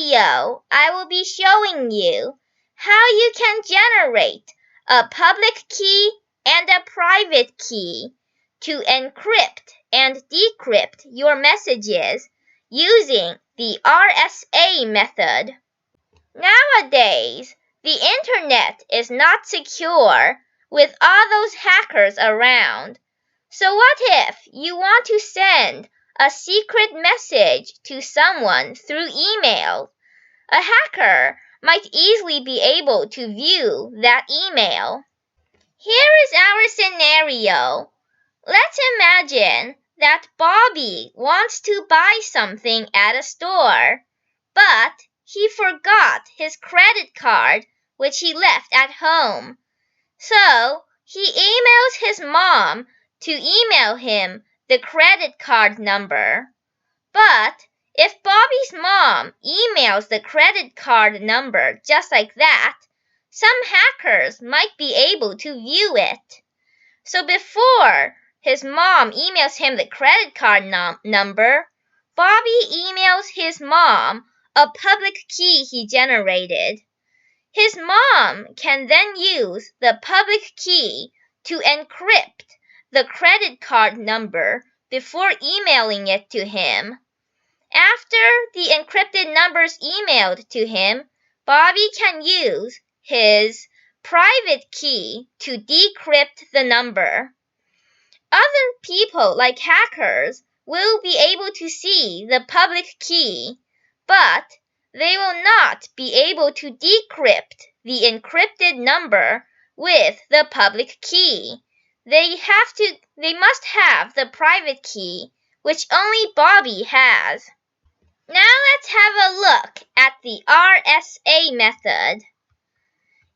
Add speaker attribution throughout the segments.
Speaker 1: video, I will be showing you how you can generate a public key and a private key to encrypt and decrypt your messages using the RSA method. Nowadays, the internet is not secure with all those hackers around. So what if you want to send a secret message to someone through email? A hacker might easily be able to view that email. Here is our scenario. Let's imagine that Bobby wants to buy something at a store, but he forgot his credit card, which he left at home. So he emails his mom to email him the credit card number. But if Bobby's mom emails the credit card number just like that, some hackers might be able to view it. So before his mom emails him the credit card number, Bobby emails his mom a public key he generated. His mom can then use the public key to encrypt the credit card number before emailing it to him. After the encrypted number is emailed to him, Bobby can use his private key to decrypt the number. Other people, like hackers, will be able to see the public key, but they will not be able to decrypt the encrypted number with the public key. They must have the private key, which only Bobby has. Now let's have a look at the RSA method.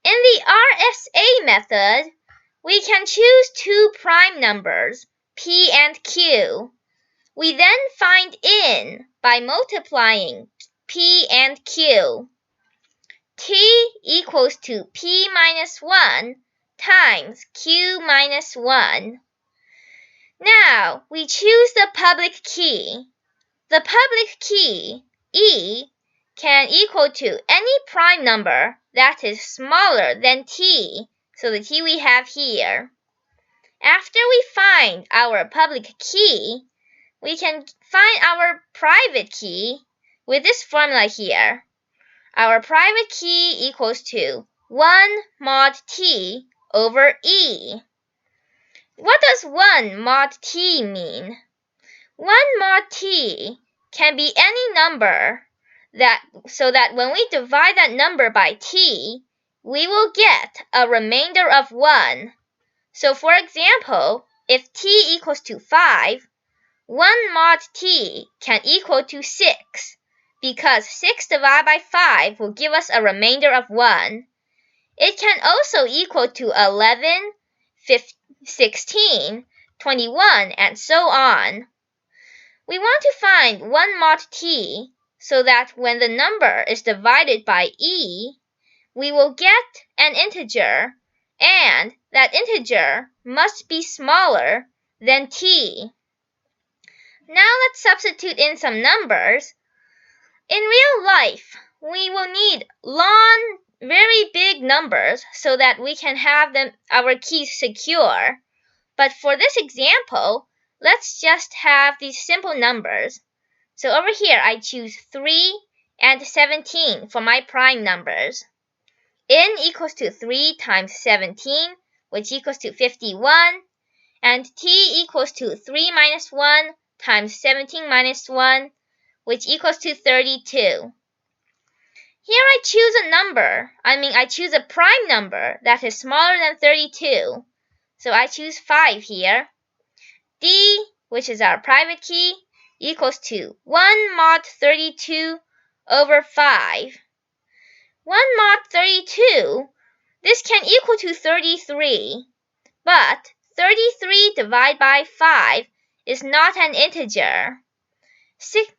Speaker 1: In the RSA method, we can choose two prime numbers, P and Q. We then find in by multiplying P and Q. T equals to P minus 1 times Q minus 1. Now we choose the public key. The public key, E, can equal to any prime number that is smaller than T, so the T we have here. After we find our public key, we can find our private key with this formula here. Our private key equals to 1 mod T over E. What does 1 mod T mean? 1 mod T can be any number so that when we divide that number by T, we will get a remainder of 1. So for example, if T equals to 5, 1 mod T can equal to 6, because 6 divided by 5 will give us a remainder of 1. It can also equal to 11, 16, 21, and so on. We want to find 1 mod T so that when the number is divided by E, we will get an integer, and that integer must be smaller than T. Now let's substitute in some numbers. In real life, we will need long, very big numbers so that we can have our keys secure. But for this example, let's just have these simple numbers. So over here, I choose 3 and 17 for my prime numbers. N equals to 3 times 17, which equals to 51, and T equals to 3 minus 1 times 17 minus 1, which equals to 32. Here I choose I choose a prime number that is smaller than 32. So I choose 5 here. D, which is our private key, equals to 1 mod 32 over 5. 1 mod 32, this can equal to 33, but 33 divided by 5 is not an integer.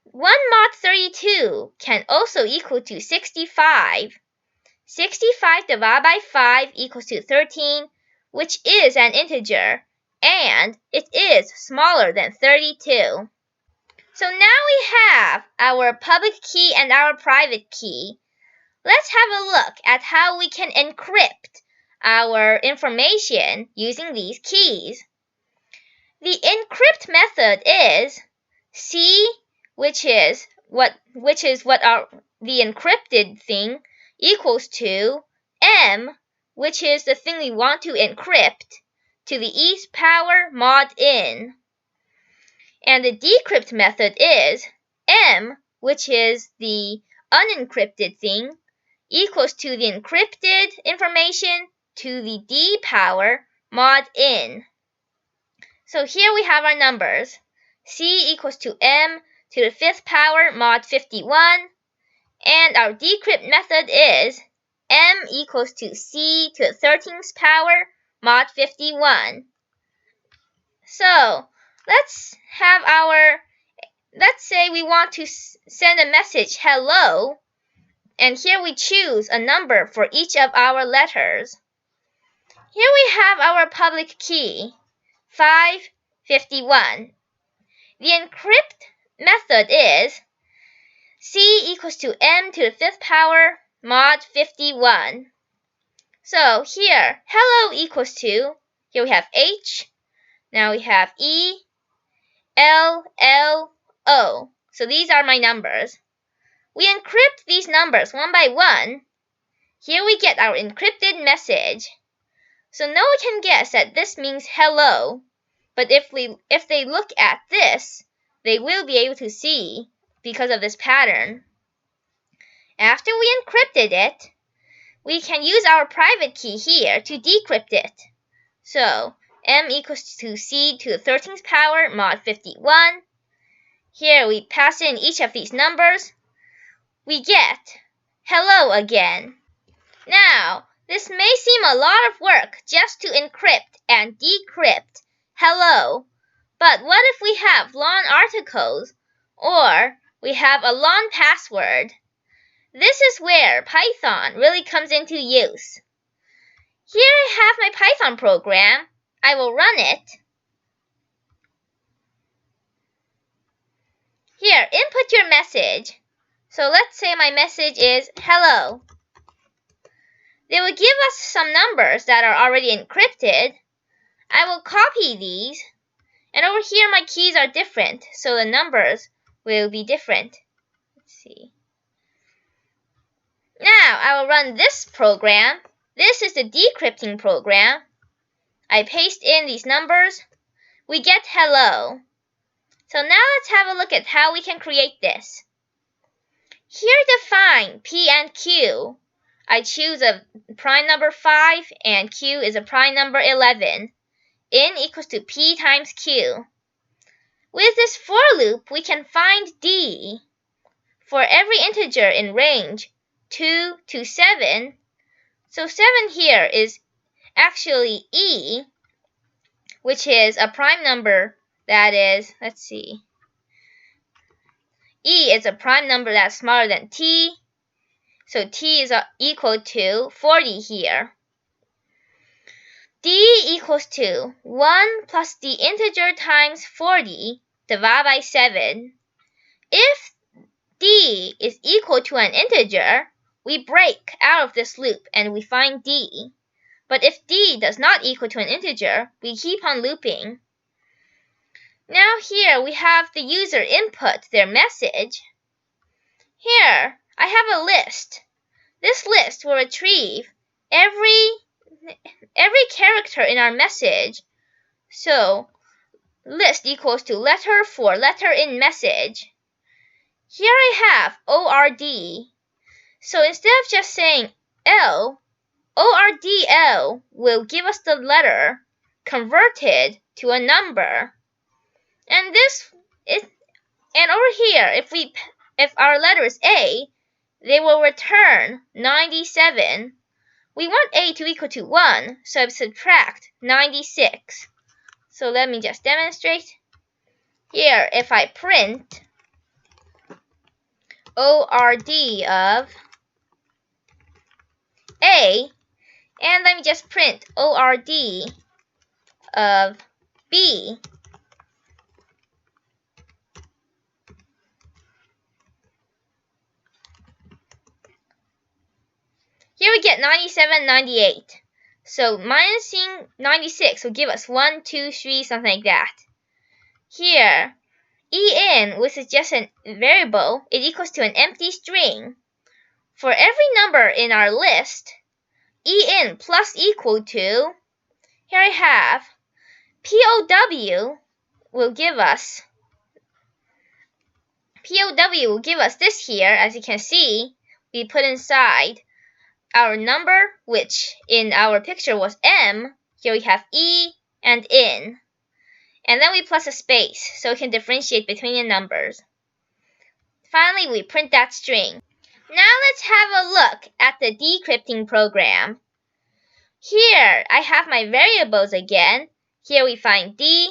Speaker 1: 1 mod 32 can also equal to 65. 65 divided by 5 equals to 13, which is an integer, and it is smaller than 32. So now we have our public key and our private key. Let's have a look at how we can encrypt our information using these keys. The encrypt method is C, which is what the encrypted thing, equals to M, which is the thing we want to encrypt, to the e power mod n. And the decrypt method is M, which is the unencrypted thing, equals to the encrypted information to the d power mod n. So here we have our numbers. C equals to M to the 5th power mod 51. And our decrypt method is M equals to C to the 13th power mod 51. So let's say we want to send a message hello, and here we choose a number for each of our letters. Here we have our public key, 551. The encrypt method is C equals to M to the 5th power mod 51. So here, hello equals to, here we have H, now we have E, L, L, O. So these are my numbers. We encrypt these numbers one by one. Here we get our encrypted message. So no one can guess that this means hello, but if they look at this, they will be able to see because of this pattern. After we encrypted it, we can use our private key here to decrypt it. So M equals to C to the 13th power mod 51. Here we pass in each of these numbers. We get hello again. Now, this may seem a lot of work just to encrypt and decrypt hello, but what if we have long articles or we have a long password? This is where Python really comes into use. Here I have my Python program. I will run it. Here, input your message. So let's say my message is hello. They will give us some numbers that are already encrypted. I will copy these, and over here my keys are different, so the numbers will be different. Let's see. Now I will run this program. This is the decrypting program. I paste in these numbers. We get hello. So now let's have a look at how we can create this. Here define P and Q. I choose a prime number 5 and Q is a prime number 11. N equals to P times Q. With this for loop, we can find D. For every integer in range 2 to 7, so 7 here is actually E, which is a prime number that is, let's see, E is a prime number that's smaller than T, so T is equal to 40 here. D equals to 1 plus the integer times 40 divided by 7. If D is equal to an integer, we break out of this loop and we find D. But if D does not equal to an integer, we keep on looping. Now here we have the user input their message. Here I have a list. This list will retrieve every character in our message. So list equals to letter for letter in message. Here I have ORD. So instead of just saying L, ORDL will give us the letter converted to a number. And over here, if our letter is A, they will return 97. We want A to equal to 1, so I subtract 96. So let me just demonstrate. Here, if I print ORD of A, and let me just print ORD of B. Here we get 97, 98. So minusing 96 will give us 1, 2, 3, something like that. Here, en, which is just a variable, it equals to an empty string. For every number in our list, en plus equal to, here I have, POW will give us this here. As you can see, we put inside our number, which in our picture was M. Here we have E and N. And then we plus a space, so we can differentiate between the numbers. Finally, we print that string. Now let's have a look at the decrypting program. Here, I have my variables again. Here we find D.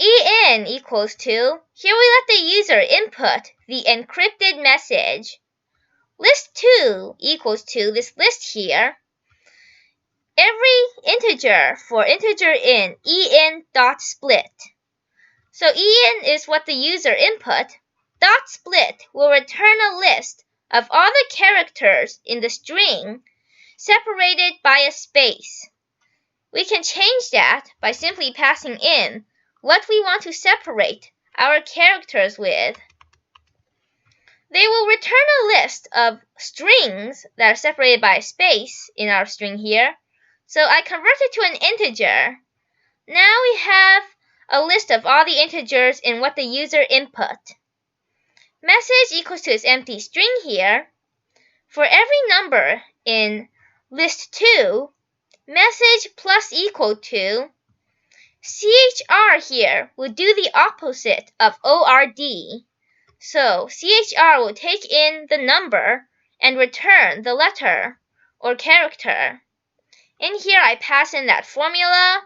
Speaker 1: En equals to, here we let the user input the encrypted message. List2 equals to this list here. Every integer for integer in en dot split. So en is what the user input. Dot split will return a list of all the characters in the string separated by a space. We can change that by simply passing in what we want to separate our characters with. They will return a list of strings that are separated by a space in our string here. So I convert it to an integer. Now we have a list of all the integers in what the user input. Message equals to this empty string here. For every number in list 2, message plus equal to, CHR here will do the opposite of ORD. So CHR will take in the number and return the letter or character. In here I pass in that formula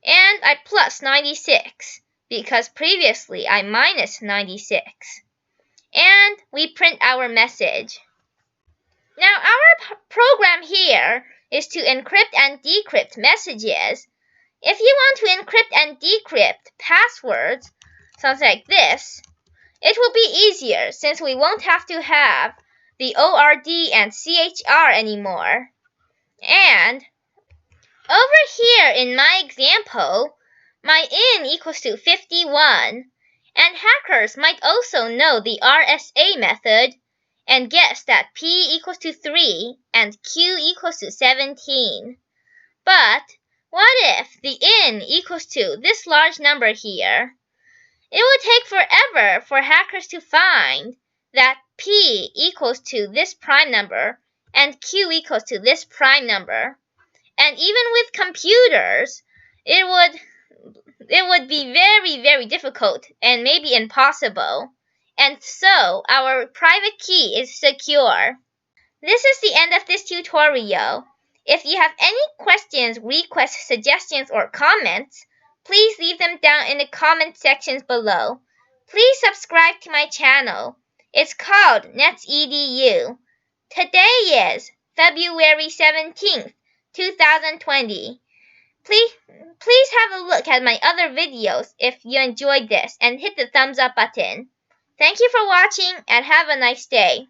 Speaker 1: and I plus 96 because previously I minus 96. And we print our message. Now our program here is to encrypt and decrypt messages. If you want to encrypt and decrypt passwords, something like this, it will be easier since we won't have to have the ORD and CHR anymore. And over here in my example, my n equals to 51, and hackers might also know the RSA method and guess that P equals to 3 and Q equals to 17. But what if the n equals to this large number here? It would take forever for hackers to find that P equals to this prime number and Q equals to this prime number. And even with computers, it would be very, very difficult and maybe impossible. And so our private key is secure. This is the end of this tutorial. If you have any questions, requests, suggestions, or comments, please leave them down in the comment sections below. Please subscribe to my channel. It's called NetsEDU. Today is February 17th, 2020. Please have a look at my other videos if you enjoyed this and hit the thumbs up button. Thank you for watching and have a nice day.